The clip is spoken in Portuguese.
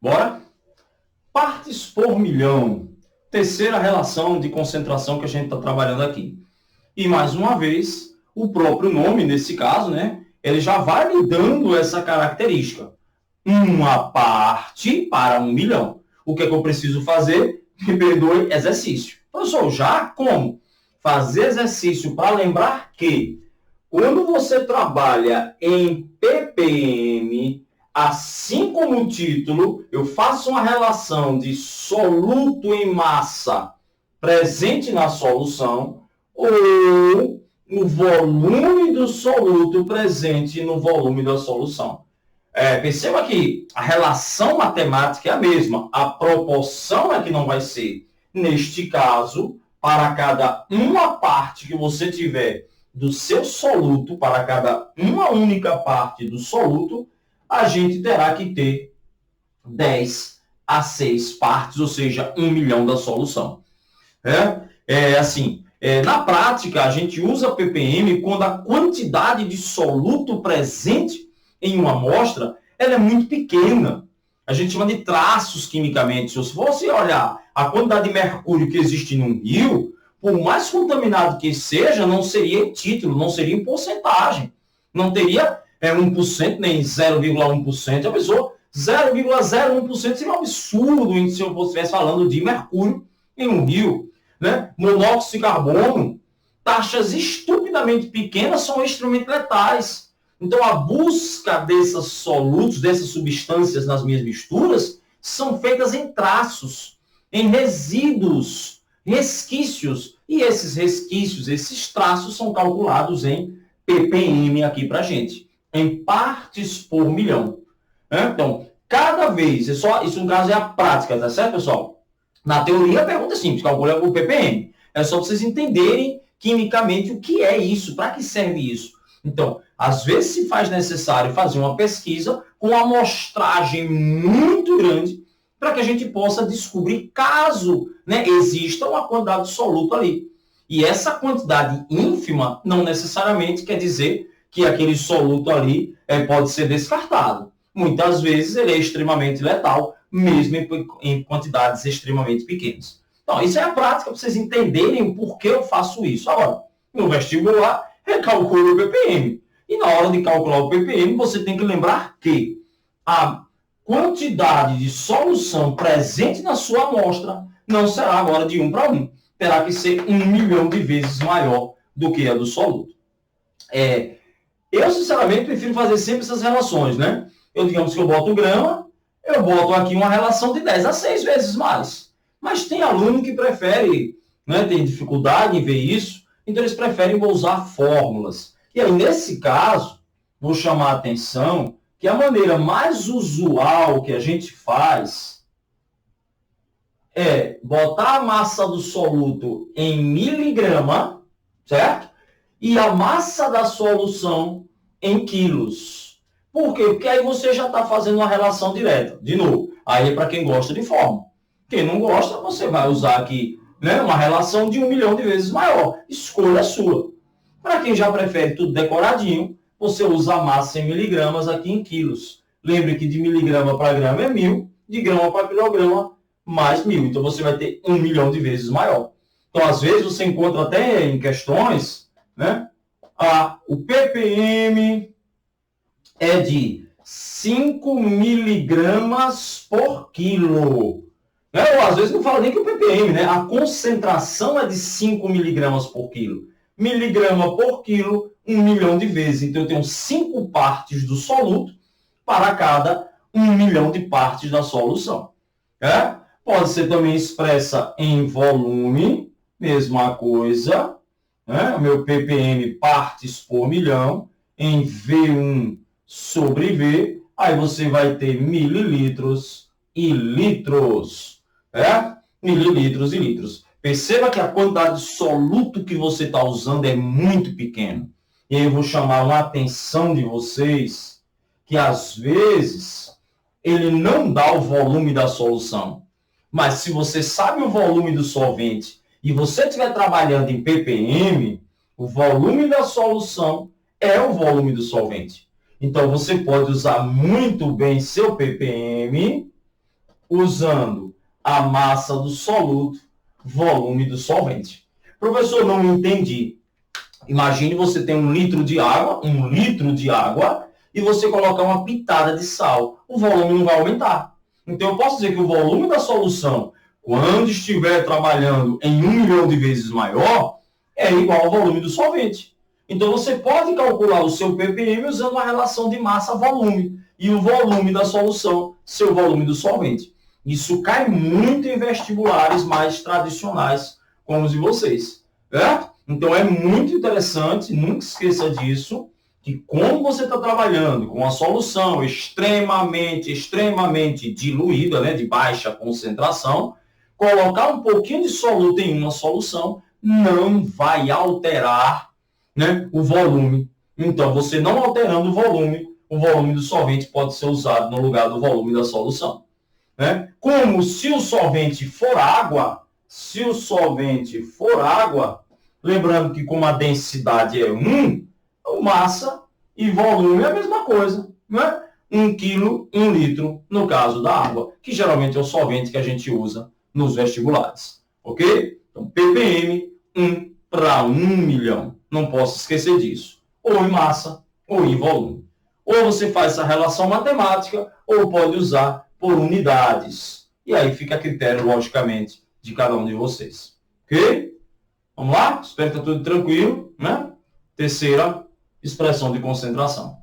Bora? Partes por milhão. Terceira relação de concentração que a gente está trabalhando aqui. E, mais uma vez, o próprio nome, nesse caso, né? Ele já vai me dando essa característica. Uma parte para 1 milhão. O que é que eu preciso fazer? Me perdoe, exercício. Professor, já como? Fazer exercício para lembrar que quando você trabalha em ppm, assim como o título, eu faço uma relação de soluto em massa presente na solução ou o volume do soluto presente no volume da solução. Perceba que a relação matemática é a mesma, a proporção é que não vai ser. Neste caso, para cada uma parte que você tiver do seu soluto, para cada uma única parte do soluto, a gente terá que ter 10 a 6 partes, ou seja, 1 milhão da solução. Na prática, a gente usa ppm quando a quantidade de soluto presente em uma amostra ela é muito pequena. A gente chama de traços quimicamente. Se você olhar a quantidade de mercúrio que existe num rio, por mais contaminado que seja, não seria em título, não seria em porcentagem. Não teria 1%, nem 0,1%. A pessoa, 0,01% seria um absurdo se eu estivesse falando de mercúrio em um rio. Né? Monóxido de carbono, taxas estupidamente pequenas são extremamente letais. Então, a busca desses solutos, dessas substâncias nas minhas misturas, são feitas em traços, em resíduos, resquícios. E esses resquícios, esses traços, são calculados em ppm aqui para a gente, em partes por milhão. Então, cada vez, isso no caso é a prática, tá certo, pessoal? Na teoria, a pergunta é simples, calcula o ppm. É só para vocês entenderem quimicamente o que é isso, para que serve isso. Então, às vezes se faz necessário fazer uma pesquisa com uma amostragem muito grande para que a gente possa descobrir caso exista uma quantidade de soluto ali. E essa quantidade ínfima não necessariamente quer dizer que aquele soluto ali pode ser descartado. Muitas vezes ele é extremamente letal, mesmo em quantidades extremamente pequenas. Então, isso é a prática para vocês entenderem o porquê eu faço isso. Agora, no vestibular, recalcula o ppm. E na hora de calcular o ppm, você tem que lembrar que a quantidade de solução presente na sua amostra não será agora de 1 para 1. Terá que ser 1 milhão de vezes maior do que a do soluto. Eu, sinceramente, prefiro fazer sempre essas relações, né? Digamos que eu boto grama, eu boto aqui uma relação de 10 a 6 vezes mais. Mas tem aluno que prefere, tem dificuldade em ver isso, então eles preferem usar fórmulas. E aí, nesse caso, vou chamar a atenção que a maneira mais usual que a gente faz é botar a massa do soluto em miligrama, certo? E a massa da solução em quilos. Por quê? Porque aí você já está fazendo uma relação direta. De novo, aí é para quem gosta de fórmula. Quem não gosta, você vai usar aqui uma relação de 1 milhão de vezes maior. Escolha a sua. Para quem já prefere tudo decoradinho, você usa a massa em miligramas aqui em quilos. Lembre que de miligrama para grama é 1.000, de grama para quilograma mais 1.000. Então, você vai ter 1 milhão de vezes maior. Então, às vezes, você encontra até em questões, o ppm é de 5 miligramas por quilo. Ou às vezes não fala nem que o ppm, a concentração é de 5 miligramas por quilo. Miligrama por quilo, 1 milhão de vezes. Então, eu tenho 5 partes do soluto para cada 1 milhão de partes da solução. Pode ser também expressa em volume, mesma coisa. Meu ppm partes por milhão, em V1 sobre V. Aí você vai ter mililitros e litros. Mililitros e litros. Perceba que a quantidade de soluto que você está usando é muito pequena. E aí eu vou chamar uma atenção de vocês que, às vezes, ele não dá o volume da solução. Mas se você sabe o volume do solvente e você estiver trabalhando em ppm, o volume da solução é o volume do solvente. Então, você pode usar muito bem seu ppm usando a massa do soluto, volume do solvente. Professor, não entendi. Imagine você tem 1 litro de água, e você colocar uma pitada de sal. O volume não vai aumentar. Então, eu posso dizer que o volume da solução, quando estiver trabalhando em 1 milhão de vezes maior, é igual ao volume do solvente. Então, você pode calcular o seu ppm usando a relação de massa-volume. E o volume da solução, seu volume do solvente. Isso cai muito em vestibulares mais tradicionais, como os de vocês. Certo? Então, é muito interessante, nunca esqueça disso, que como você está trabalhando com uma solução extremamente diluída, né, de baixa concentração, colocar um pouquinho de soluto em uma solução não vai alterar, né, o volume. Então, você não alterando o volume do solvente pode ser usado no lugar do volume da solução. Né? Como se o solvente for água, lembrando que como a densidade é 1, massa e volume é a mesma coisa, né? 1 quilo, 1 litro, no caso da água, que geralmente é o solvente que a gente usa nos vestibulares, ok? Então, ppm, 1 para 1 milhão. Não posso esquecer disso. Ou em massa, ou em volume. Ou você faz essa relação matemática, ou pode usar por unidades. E aí fica a critério, logicamente, de cada um de vocês. Ok? Vamos lá? Espero que esteja tudo tranquilo, né? Terceira expressão de concentração.